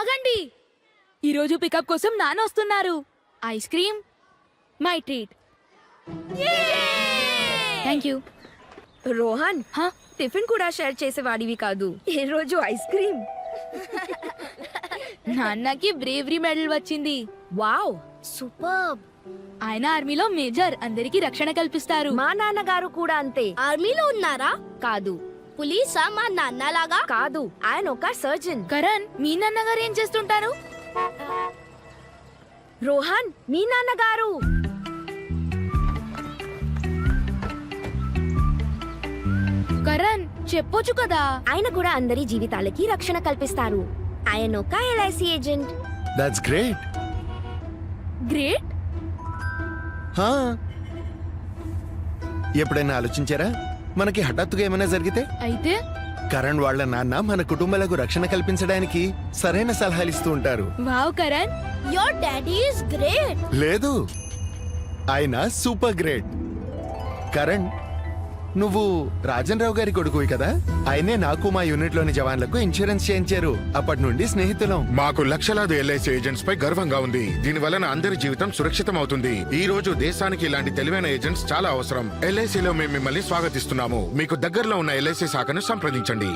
ఆగండి. ఈరోజు పికప్ కోసం నాన్న వస్తున్నారు. Ice cream my treat. Thank you. Rohan, tiffin కూడా షేర్ చేసేవాడివి కాదు, ఈ రోజు ఐస్ క్రీమ్. నాన్నకి బ్రేవరీ మెడల్ వచ్చింది. Wow, superb. ఆయన ఆర్మీలో మేజర్, అందరికి రక్షణ కల్పిస్తారు. మా నాన్నగారు కూడా అంతే. ఆర్మీలో ఉన్నారా? కాదు. పులీసా మా నాన్నలాగా? కాదు, ఆయన ఒక సర్జన్. కరణ్, మీ నాన్నగారు ఏం చేస్తుంటారు? రోహన్, మీ నాన్నగారు. కరణ్, చెప్పొచ్చు కదా. ఆయన కూడా అందరి జీవితాలకి రక్షణ కల్పిస్తారు. ఆయన ఒక LIC agent. That's great. Great. ఎప్పుడైనా ఆలోచించారా, మనకి హఠాత్తుగా ఏమైనా జరిగితే అయితే కరణ్ వాళ్ళ నాన్న మన కుటుంబాలకు రక్షణ కల్పించడానికి సరైన సలహాలు ఇస్తూ ఉంటారు. Wow Karan, your daddy is great. లేదు, ఆయన సూపర్ గ్రేట్. కరణ్, నువ్వు రాజన్ రావు గారి కొడుకువి కదా. ఆయనే నాకు మా యూనిట్ లోని జవాన్లకు ఇన్సూరెన్స్ చేయించారు. అప్పటి నుండి స్నేహితులం. మాకు లక్షలాది LIC ఏజెంట్స్ పై గర్వంగా ఉంది. దీని వలన అందరి జీవితం సురక్షితం అవుతుంది. ఈ రోజు దేశానికి ఇలాంటి తెలివైన ఏజెంట్స్ చాలా అవసరం. LIC లో మేము మిమ్మల్ని స్వాగతిస్తున్నాము. మీకు దగ్గరలో ఉన్న LIC శాఖను సంప్రదించండి.